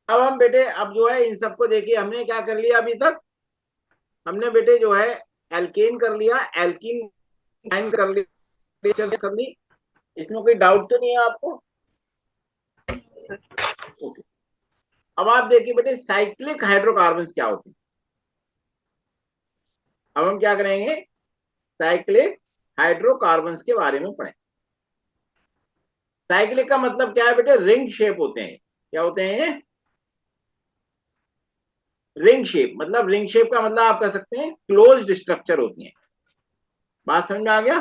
अब हम बेटे अब जो है इन सबको देखिए, हमने क्या कर लिया अभी तक, हमने बेटे जो है एल्केन कर लिया, एल्कीन कर लिया, कर ली। इसमें कोई डाउट तो नहीं है आपको? ओके। अब आप देखिए बेटे साइक्लिक हाइड्रोकार्बन क्या होते हैं। अब हम क्या करेंगे, साइक्लिक हाइड्रोकार्बन के बारे में पढ़ें। साइक्लिक का मतलब क्या है बेटे, रिंग शेप होते हैं। क्या होते हैं ये? Ring shape. मतलब रिंग शेप का मतलब आप कह सकते हैं क्लोज्ड स्ट्रक्चर होती है। बात समझ में आ गया?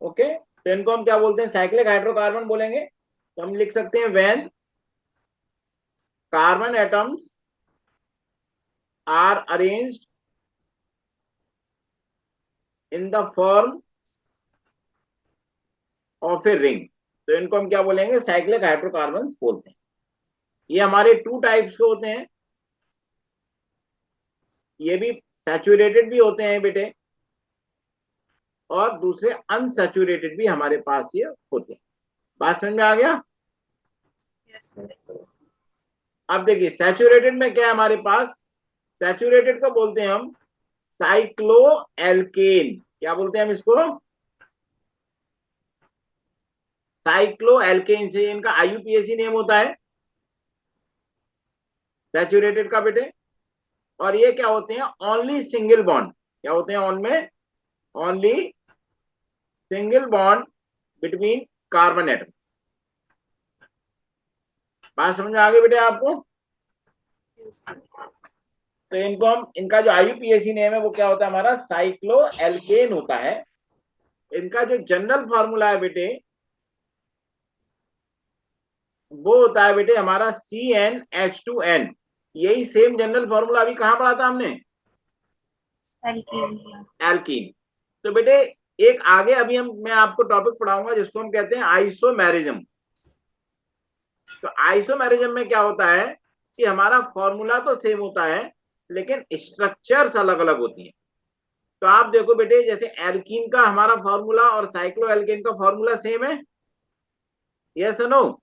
ओके। तो इनको हम क्या बोलते हैं, साइक्लिक हाइड्रोकार्बन बोलेंगे। तो हम लिख सकते हैं when carbon atoms are arranged in the form of a ring, तो इनको हम क्या बोलेंगे, साइक्लिक हाइड्रोकार्बन बोलते हैं। ये हमारे टू टाइप्स के होते हैं। ये भी सैचुरेटेड भी होते हैं बेटे, और दूसरे अनसैचुरेटेड भी हमारे पास ये होते हैं। बात समझ में आ गया? Yes sir. अब देखिए सैचुरेटेड में क्या है हमारे पास, सैचुरेटेड को बोलते हैं हम साइक्लो एल्केन। क्या बोलते हैं हम इसको? साइक्लो एल्केन से इनका आईयूपीएसी नेम होता है सैचुरेटेड का बेटे। और ये क्या होते हैं, ओनली सिंगल बॉन्ड। क्या होते हैं उनमें? Only single bond between carbon atom. बात समझ में आ गई बेटे आपको? Yes sir. तो इनको हम, इनका जो आईयूपीएसी नेम है वो क्या होता है हमारा, साइक्लो एल्केन होता है। इनका जो जनरल फॉर्मूला है बेटे, वो होता है बेटे हमारा CnH2n। यही सेम जनरल फॉर्मूला अभी कहां पढ़ा था हमने, एल्कीन। एल्कीन। तो बेटे एक आगे अभी हम, मैं आपको टॉपिक पढ़ाऊंगा जिसको हम कहते हैं आइसोमेरिज्म। तो आइसोमेरिज्म में क्या होता है कि हमारा फॉर्मूला तो सेम होता है लेकिन स्ट्रक्चर्स अलग अलग होती हैं। तो आप देखो बेटे, जैसे एल्कीन का हमारा फॉर्मूला और साइक्लो एल्केन का फॉर्मूला सेम है, यस नो?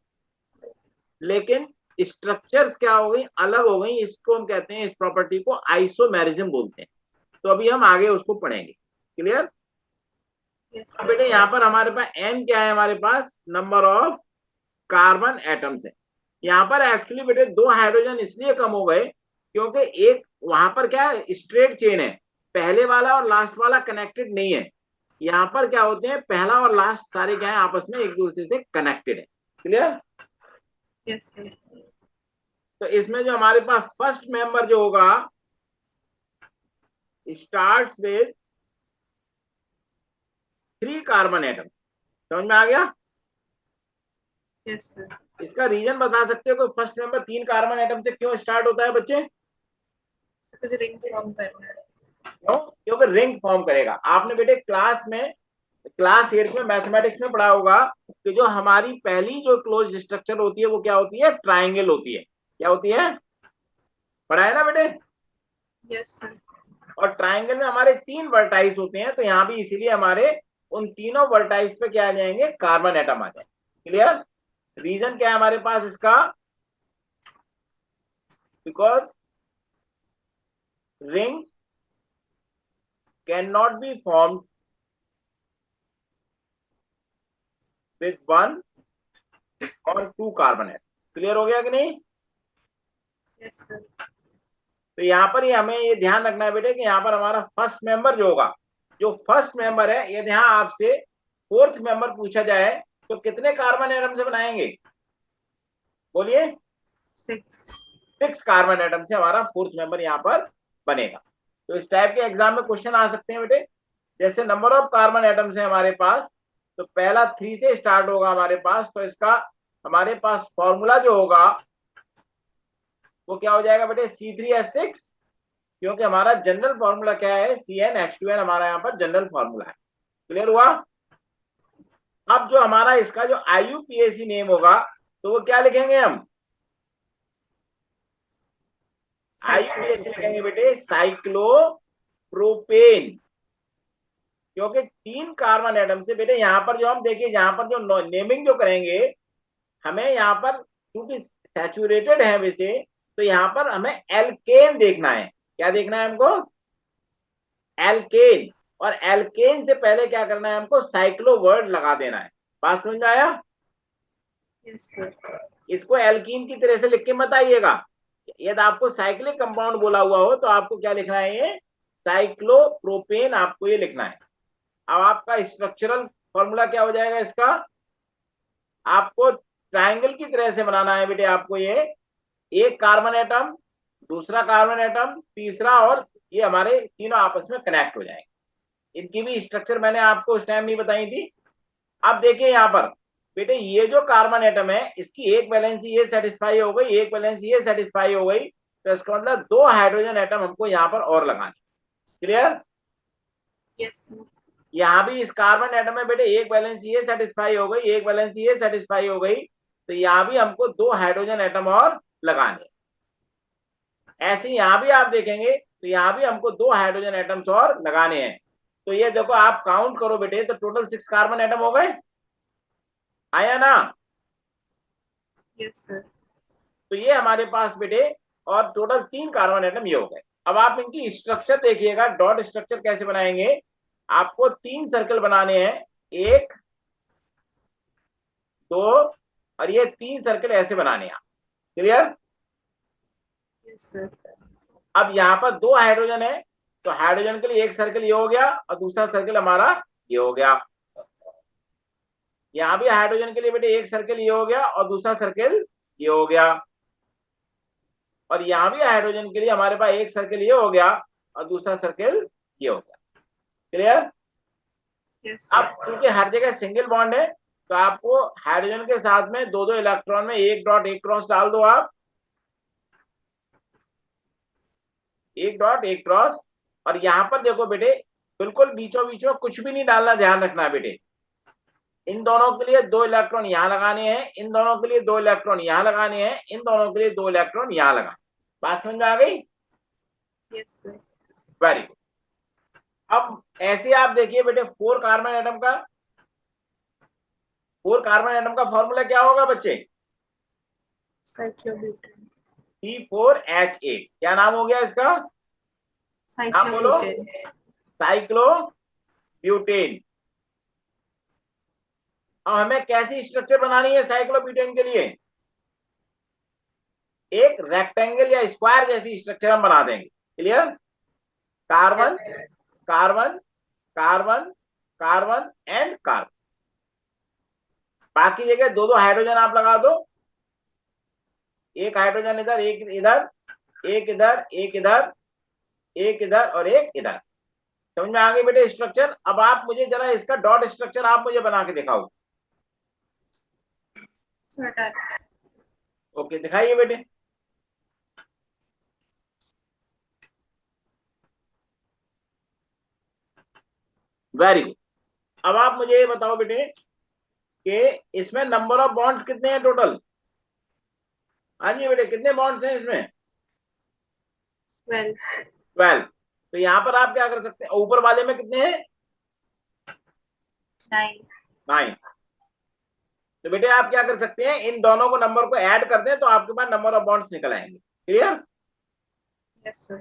लेकिन स्ट्रक्चर्स क्या हो गई, अलग हो गई। इसको हम कहते हैं, इस प्रॉपर्टी को आइसोमेरिज्म बोलते हैं। तो अभी हम आगे उसको पढ़ेंगे। क्लियर? यस अब सर। बेटे यहाँ पर हमारे पास एन क्या है, हमारे पास नंबर ऑफ कार्बन एटम्स है। यहाँ पर एक्चुअली बेटे दो हाइड्रोजन इसलिए कम हो गए क्योंकि एक वहां पर क्या है, स्ट्रेट चेन है, पहले वाला और लास्ट वाला कनेक्टेड नहीं है। यहाँ पर क्या होते हैं, पहला और लास्ट सारे क्या है, आपस में एक दूसरे से कनेक्टेड है। क्लियर? Yes sir. तो इसमें जो हमारे पास फर्स्ट मेंबर जो होगा, स्टार्ट्स विद 3 कार्बन एटम। समझ में आ गया? Yes sir. इसका रीजन बता सकते हो कि फर्स्ट मेंबर 3 कार्बन एटम से क्यों स्टार्ट होता है बच्चे? कुछ रिंग फॉर्म करना है। क्यों? क्योंकि रिंग फॉर्म करेगा। आपने बेटे क्लास में, क्लास 8 में मैथमेटिक्स में पढ़ा होगा कि जो हमारी पहली जो क्लोज स्ट्रक्चर होती है वो क्या होती है, ट्राइंगल होती है। क्या होती है? पढ़ा है ना बेटे? Yes sir. और ट्राइंगल में हमारे 3 वर्टाइस होते हैं, तो यहाँ भी इसीलिए हमारे उन तीनों वर्टाइस पे क्या आ जाएंगे, कार्बन एटम आ जाएंगे। क्लियर? रीजन क्या है हमारे पास इसका, because ring can not be form with 1 और 2 कार्बन एटम। क्लियर हो गया कि नहीं? Yes sir. तो यहाँ पर ही हमें ये ध्यान रखना है बेटे कि यहाँ पर हमारा फर्स्ट मेंबर जो होगा, जो फर्स्ट मेंबर है, यदि यहाँ आपसे फोर्थ मेंबर पूछा जाए तो कितने कार्बन एटम से बनाएंगे? बोलिए। 6। 6 कार्बन एटम से हमारा फोर्थ मेंबर यहाँ पर बनेगा। तो इस टाइप के एग्जाम में क्वेश्चन आ सकते हैं बेटे। जैसे नंबर ऑफ कार्बन एटम्स है हमारे पास, तो पहला 3 से स्टार्ट होगा हमारे पास, तो इसका हमारे पास फॉर्मूला जो होगा वो क्या हो जाएगा बेटे, C3H6। क्योंकि हमारा जनरल फॉर्मूला क्या है, CnH2n हमारा यहाँ पर जनरल फॉर्मूला है। क्लियर हुआ? अब जो हमारा इसका जो आईयूपीएसी नेम होगा, तो वो क्या लिखेंगे हम, आईयूपीएसी लिखेंगे साइक्लोप्रोपेन। बेटे साइक्लोप्रोपेन। क्योंकि 3 कार्बन एटम से बेटे यहाँ पर जो हम देखिए, यहाँ पर जो नेमिंग जो करेंगे, हमें यहाँ पर क्योंकि सैचुरेटेड है वैसे, तो यहाँ पर हमें एल्केन देखना है। क्या देखना है हमको? एल्केन। और एल्केन से पहले क्या करना है हमको? साइक्लो वर्ड लगा देना है। बात समझ में आया? Yes, sir. इसको एल्कीन की तरह से लिख के मत आइएगा। यदि आपको साइक्लिक कंपाउंड बोला हुआ हो तो आपको क्या लिखना है? ये साइक्लोप्रोपेन आपको ये लिखना है। अब आपका स्ट्रक्चरल फॉर्मूला क्या हो जाएगा इसका? आपको ट्रायंगल की तरह से बनाना है बेटे आपको। ये एक कार्बन एटम, दूसरा कार्बन एटम, तीसरा, और ये हमारे तीनों आपस में कनेक्ट हो जाएंगे। इनकी भी स्ट्रक्चर मैंने आपको उस टाइम नहीं बताई थी। अब देखिए यहाँ पर बेटे, ये जो कार्बन एटम है इसकी एक वैलेंसी ये सेटिस्फाई हो गई, एक वैलेंसी ये सेटिस्फाई हो गई, तो इसका मतलब 2 हाइड्रोजन एटम हमको यहाँ पर और लगाने। क्लियर? Yes, sir. यहाँ भी इस कार्बन एटम में बेटे एक वैलेंसी ये सेटिस्फाई हो गई, एक वैलेंसी ये सेटिस्फाई हो गई, तो यहाँ भी हमको 2 हाइड्रोजन एटम और लगाने। ऐसे यहाँ भी आप देखेंगे तो यहाँ भी हमको 2 हाइड्रोजन एटम्स और लगाने हैं। तो ये देखो, आप काउंट करो बेटे, तो टोटल 6 कार्बन एटम हो गए। आया ना? Yes, sir. तो ये हमारे पास बेटे, और टोटल 3 कार्बन एटम ये हो गए। अब आप इनकी स्ट्रक्चर देखिएगा, डॉट स्ट्रक्चर कैसे बनाएंगे। आपको 3 सर्कल बनाने हैं, 1 2, और ये 3 सर्कल ऐसे बनाने हैं। क्लियर? Yes, sir. अब यहाँ पर 2 हाइड्रोजन है, तो हाइड्रोजन के लिए एक सर्कल ये हो गया और दूसरा सर्कल हमारा ये हो गया। यहाँ भी हाइड्रोजन के लिए बेटे एक सर्कल ये हो गया और दूसरा सर्कल ये हो गया। और यहाँ भी हाइड्रोजन के लिए हमारे पास एक सर्कल ये हो गया और दूसरा सर्कल ये हो गया। क्लियर? Yes, sir. अब क्योंकि हर जगह सिंगल बॉन्ड है, तो आपको हाइड्रोजन के साथ में 2 इलेक्ट्रॉन में एक डॉट एक क्रॉस डाल दो आप, एक डॉट एक क्रॉस। और यहाँ पर देखो बेटे, बिल्कुल बीचों बीच में कुछ भी नहीं डालना, ध्यान रखना बेटे। इन दोनों के लिए 2 इलेक्ट्रॉन यहाँ लगाने हैं, इन दोनों के लिए 2 इलेक्ट्रॉन यहाँ लगाने हैं, इन दोनों के लिए 2 इलेक्ट्रॉन यहाँ लगाने। बात समझ में आ गई? Yes, sir. Very good. अब ऐसे आप देखिए बेटे, 4 कार्बन एटम का, 4 कार्बन एटम का फॉर्मूला क्या होगा बच्चे? Cyclobutane. C4H8। क्या नाम हो गया इसका? नाम बोलो। Cyclobutane. साइक्लोब्यूटेन। अब हमें कैसी स्ट्रक्चर बनानी है साइक्लोब्यूटेन के लिए? एक रेक्टेंगल या स्क्वायर जैसी स्ट्रक्चर हम बना देंगे। Clear? Carbon Yes, sir. Carbon carbon carbon and carbon. बाकी जगह 2 हाइड्रोजन आप लगा दो, एक हाइड्रोजन इधर, एक इधर, एक इधर, एक इधर, एक इधर और एक इधर। समझ में आ गई बेटे स्ट्रक्चर? अब आप मुझे जरा इसका डॉट स्ट्रक्चर आप मुझे बना के दिखाओ। Sir, done. ओके, दिखाइए बेटे। Very good. अब आप मुझे ये बताओ बेटे कि इसमें नंबर ऑफ बॉन्ड्स कितने हैं टोटल? हाँ जी बेटे, कितने बॉन्ड्स हैं इसमें? 12. 12। तो यहाँ पर आप क्या कर सकते हैं, ऊपर वाले में कितने हैं? 9. 9। तो बेटे आप क्या कर सकते हैं, इन दोनों को नंबर को ऐड कर दें तो आपके पास नंबर ऑफ बॉन्ड्स निकल आएंगे। क्लियर? Yes, sir.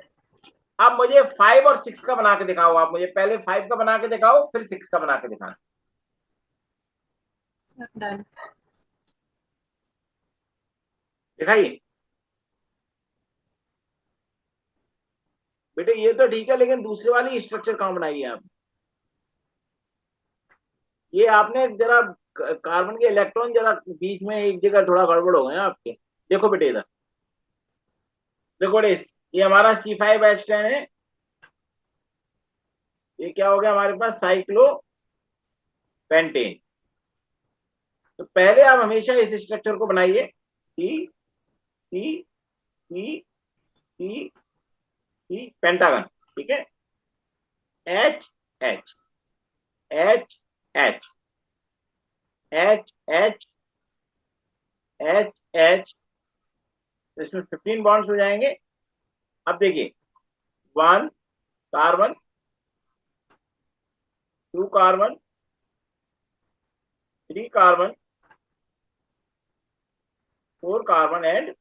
अब मुझे 5 और 6 का बना के दिखाओ। आप मुझे पहले 5 का बना के दिखाओ, फिर 6 का बना के दिखाना। Sir, done. दिखाइए बेटे। ये तो ठीक है, लेकिन दूसरे वाली स्ट्रक्चर कहाँ बनाई है आप? ये आपने जरा कार्बन के इलेक्ट्रॉन जरा बीच में एक जगह थोड़ा गड़बड़ हो गए हैं आपके। देखो बेटे इधर देखो बेटे, ये हमारा C5H10 है। ये क्या हो गया हमारे पास? Cyclo pentane. तो पहले आप हमेशा इस स्ट्रक्चर को बनाइए, सी सी सी सी सी, पेंटागन। ठीक है? H H H H H H H H. इसमें 15 बॉन्ड्स हो जाएंगे। अब देखिए, 1 carbon, 2 carbon, 3 carbon, 4 carbon and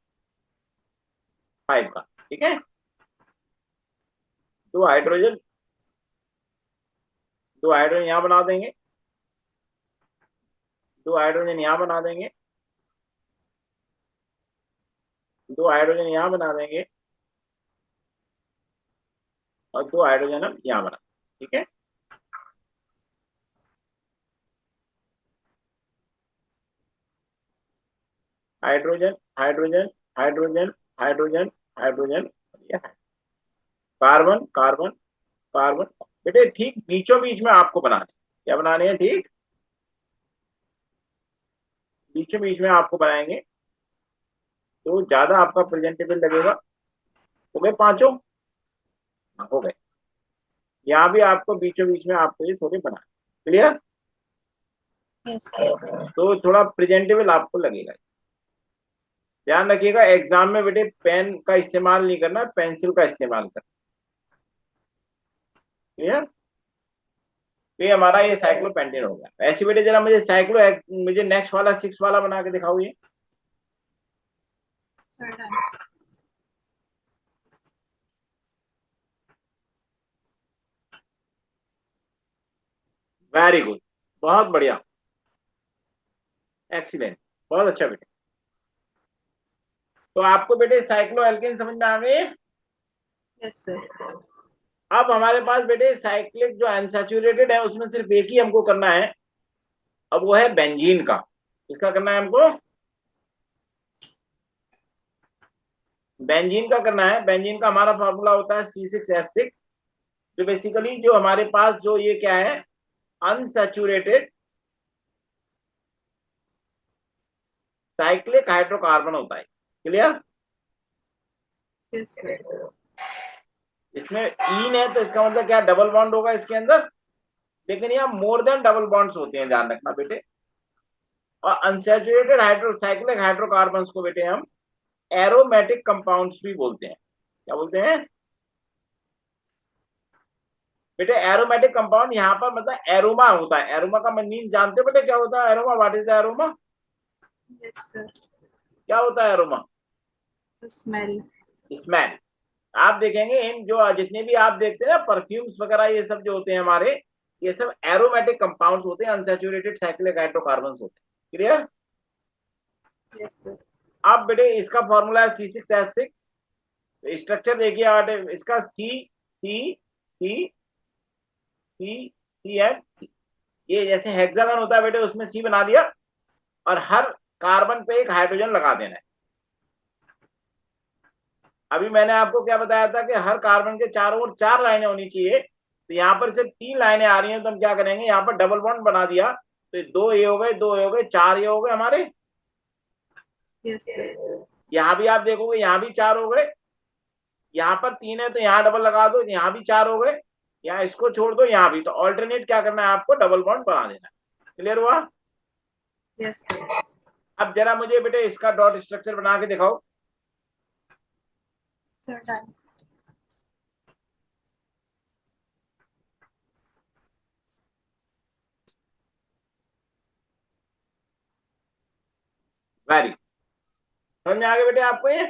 5 का, ठीक है। 2 हाइड्रोजन यहां बना देंगे, 2 हाइड्रोजन यहां बना देंगे, 2 हाइड्रोजन यहां बना देंगे और 2 हाइड्रोजन हम यहां बना, ठीक है। Hydrogen hydrogen hydrogen hydrogen hydrogen, carbon carbon carbon. बेटे ठीक बीचों बीच में आपको बनाने, क्या बनाने हैं, ठीक बीचों बीच में आपको बनाएंगे तो ज्यादा आपका प्रेजेंटेबल लगेगा। हो गए पांचों, हाँ, हो गए। यहाँ भी आपको बीचों बीच में आपको ये थोड़े बनाए, क्लियर। Yes, sir. तो थोड़ा प्रेजेंटेबल आपको लगेगा। ध्यान रखिएगा एग्जाम में बेटे पेन का इस्तेमाल नहीं करना, पेंसिल का इस्तेमाल करना, क्लियर। तो ये हमारा ये साइक्लोपेंटेन हो गया। ऐसे बेटे जरा मुझे नेक्स्ट वाला 6 वाला बना के दिखाओ ये। Sir, done. वेरी गुड, बहुत बढ़िया, एक्सीलेंट, बहुत अच्छा बेटे। तो आपको बेटे साइक्लो एल्केन समझ में आ गए। Yes, sir. अब हमारे पास बेटे साइक्लिक जो अनसैचुरेटेड है उसमें सिर्फ एक ही हमको करना है, अब वो है बेंजीन का। किसका करना है हमको, बेंजीन का करना है। बेंजीन का हमारा फॉर्मूला होता है C6H6, जो बेसिकली जो हमारे पास जो ये क्या है, अनसैचुरेटेड साइक्लिक हाइड्रोकार्बन होता है, क्लियर। Yes, sir. इसमें ईन है तो इसका मतलब क्या, डबल बॉन्ड होगा इसके अंदर, लेकिन यहाँ मोर देन डबल बॉन्ड्स होते हैं, ध्यान रखना बेटे। और अनसैचुरेटेड साइक्लिक हाइड्रोकार्बन्स को बेटे हम एरोमेटिक कंपाउंड्स भी बोलते हैं। क्या बोलते हैं बेटे, एरोमेटिक कंपाउंड। यहाँ पर मतलब एरोमा होता है, एरोमा का मीन जानते हो बेटे क्या होता है aroma, what is the aroma, Yes, sir. क्या होता है एरोमा, The smell. स्मेल। आप देखेंगे इन जो जितने भी आप देखते हैं ना परफ्यूम्स वगैरह ये सब जो होते हैं हमारे, ये सब एरोमेटिक कंपाउंड्स होते हैं, अनसैचुरेटेड साइक्लिक हाइड्रोकार्बन्स होते हैं, क्लियर। Yes, sir. अब बेटे इसका फॉर्मूला है C6H6। स्ट्रक्चर देखिए आप इसका, सी सी सी सी सी एंड सी। ये जैसे हेक्सागन होता है बेटे उसमें सी बना दिया और हर कार्बन पे एक हाइड्रोजन लगा देना है। अभी मैंने आपको क्या बताया था कि हर कार्बन के चारों ओर 4 लाइनें होनी चाहिए, तो यहाँ पर सिर्फ 3 लाइनें आ रही हैं, तो हम क्या करेंगे, यहाँ पर डबल बॉन्ड बना दिया, तो 2 ये हो गए, 2 ये हो गए, 4 ये हो गए हमारे। Yes, sir. यहाँ भी आप देखोगे यहाँ भी 4 हो गए, यहाँ पर 3 है तो यहाँ डबल लगा दो, यहाँ भी 4 हो गए, यहाँ इसको छोड़ दो, यहाँ भी। तो ऑल्टरनेट क्या करना है आपको, डबल बॉन्ड बना देना है, क्लियर हुआ। Yes, sir. अब जरा मुझे बेटे इसका डॉट स्ट्रक्चर बना के दिखाओ। Sir, done. वेरी, समझ में आ गए बेटे आपको ये।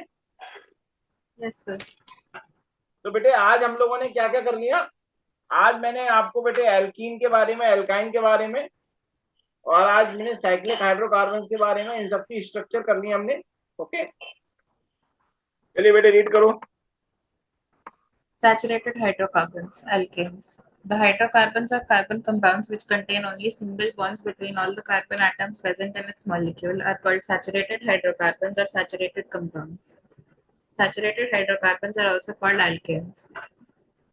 Yes, sir. तो बेटे आज हम लोगों ने क्या क्या कर लिया, आज मैंने आपको बेटे एल्कीन के बारे में, एल्काइन के बारे में, और आज मैंने साइक्लिक हाइड्रोकार्बन्स के बारे में, इन सब की स्ट्रक्चर करनी है हमने। ओके, चलिए बेटे रीड करो। Saturated hydrocarbons, alkanes. The hydrocarbons are carbon compounds which contain only single bonds between all the carbon atoms present in its molecule are called saturated hydrocarbons or saturated compounds. Saturated hydrocarbons are also called alkanes.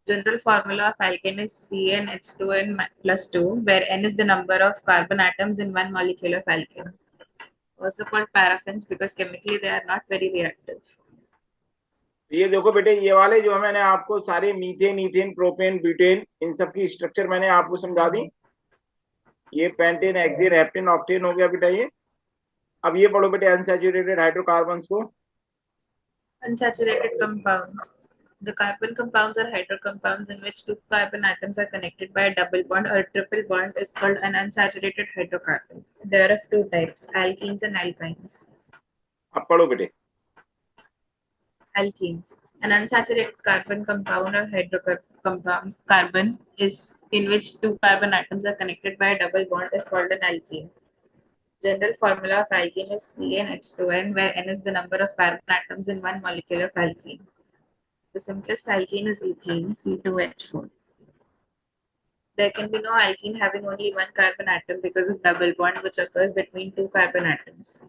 General formula of alkane is CnH2n plus 2, where N is the number of carbon atoms in one molecule of alkane. Also called paraffins because chemically they are not very reactive. ये देखो बेटे, ये वाले जो मैंने आपको सारे methane, ethane, propane, butane, इन सब की स्ट्रक्चर मैंने आपको समझा दी। ये पेंटेन, हेक्सेन, हेप्टेन, ऑक्टेन हो गया बेटा ये। अब ये पढ़ो बेटे अनसैचुरेटेड हाइड्रोकार्बन्स को। Unsaturated compounds. The carbon compounds are hydrocompounds in which two carbon atoms are connected by a double bond or triple bond is called an unsaturated hydrocarbon. There are of two types, alkenes and alkynes. अब पढ़ो बेटे। Alkenes. An unsaturated carbon compound or hydrocarbon carbon is in which two carbon atoms are connected by a double bond is called an alkene. General formula of alkene is CnH2n, where n is the number of carbon atoms in one molecule of alkene. The simplest alkene is ethene, C2H4. There can be no alkene having only one carbon atom because of double bond which occurs between two carbon atoms.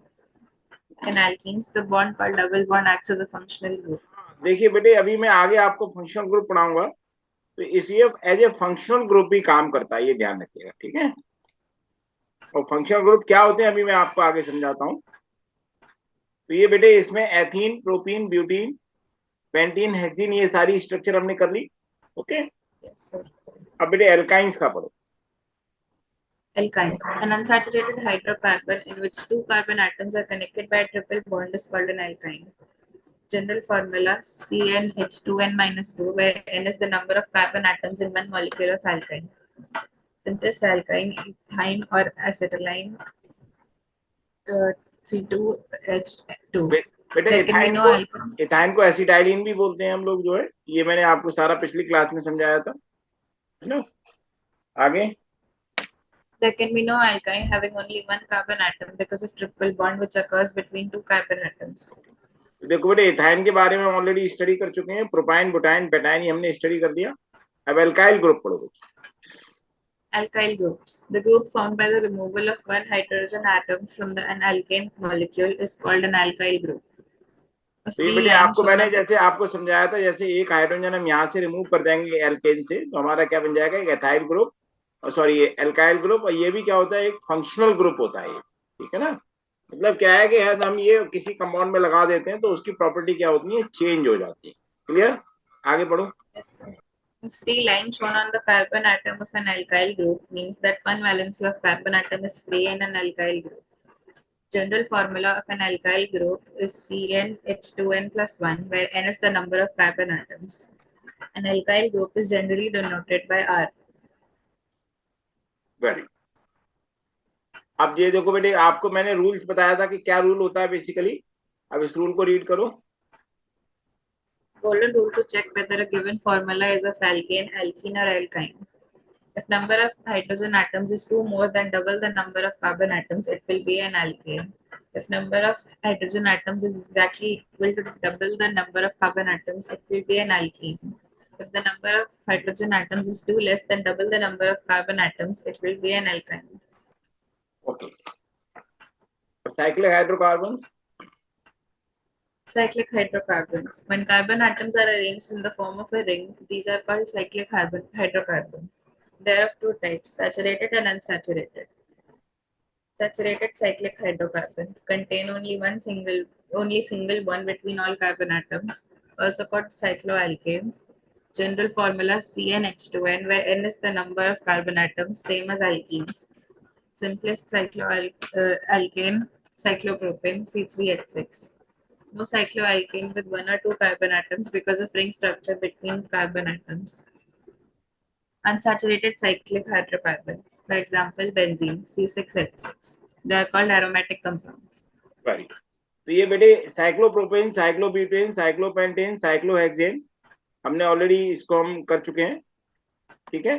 In alkenes, the bond called double bond acts as a functional group. देखिए बेटे, अभी मैं आगे आपको functional group पढ़ाऊंगा, तो इसलिए as a functional group भी काम करता है, ये ध्यान रखिएगा, ठीक है। और फंक्शनल ग्रुप क्या होते हैं अभी मैं आपको आगे समझाता हूँ। तो ये बेटे, इसमें ethene, propene, butene, pentene, hexene, ये सारी स्ट्रक्चर हमने कर ली, ओके। Yes, sir. अब बेटे एल्काइंस का पढ़ो। Alkynes. An unsaturated hydrocarbon in which two carbon atoms are connected by a triple bond is called an alkyne. General formula CnH2n-2, where n is the number of carbon atoms in one molecule of alkyne. Simplest alkyne, ethyne or acetylene, C2H2. बेटे There can be ethyne no को alkyne. Ethyne को acetylene भी बोलते हैं हम लोग, जो है ये मैंने आपको सारा पिछली क्लास में समझाया था, है ना। आगे There can be no alkyne having only one carbon atom because of triple bond which occurs between two carbon atoms. देखो बेटे, इथाइन के बारे में ऑलरेडी स्टडी कर चुके हैं, प्रोपाइन, बुटाइन, पेटाइन, हमने स्टडी कर दिया। अब एल्काइल ग्रुप पढ़ो। Alkyl groups. The group formed by the removal of one hydrogen atom from an alkane molecule is called an alkyl group. A तो ये free बेटे line आपको shown मैंने on the जैसे आपको समझाया था, जैसे एक हाइड्रोजन हम यहाँ से रिमूव कर देंगे एल्केन से, तो हमारा क्या बन जाएगा, एक एथाइल ग्रुप, और सॉरी ये एल्काइल ग्रुप। और ये भी क्या होता है, एक फंक्शनल ग्रुप होता है ये, ठीक है ना। मतलब क्या है कि हम ये किसी कंपाउंड में लगा देते हैं तो उसकी प्रॉपर्टी क्या होती है, चेंज हो जाती है। क्लियर, आगे बढ़ो। Yes, sir. A free line shown on the carbon atom of an alkyl group means that one valency of carbon atom is free in an alkyl group. General formula of an alkyl group is CnH2n plus 1, where n is the number of carbon atoms. An alkyl group is generally denoted by R. Very. अब ये देखो बेटे, आपको मैंने rules बताया था कि क्या रूल होता है बेसिकली। अब इस रूल को रीड करो। Golden rule to check whether a given formula is of alkane, alkene, or alkyne. If number of hydrogen atoms is 2 more than double the number of carbon atoms, it will be an alkane. If number of hydrogen atoms is exactly equal to double the number of carbon atoms, it will be an alkene. If the number of hydrogen atoms is 2 less than double the number of carbon atoms, it will be an alkyne. Okay. Cyclic hydrocarbons. Cyclic hydrocarbons. When carbon atoms are arranged in the form of a ring, these are called cyclic hydrocarbons. They are of two types, saturated and unsaturated. Saturated cyclic hydrocarbon contain only single bond between all carbon atoms, also called cycloalkanes. General formula CnH2n, where n is the number of carbon atoms, same as alkenes. Simplest cycloalkane, cyclopropane, C3H6. No cycloalkane with one or two carbon atoms because of ring structure between carbon atoms. Unsaturated cyclic hydrocarbon, for example, benzene, C6H6. They are called aromatic compounds. Very. तो ये बेटे cyclopropane, cyclobutane, cyclopentane, cyclohexane, हमने already इसको हम कर चुके हैं, ठीक है।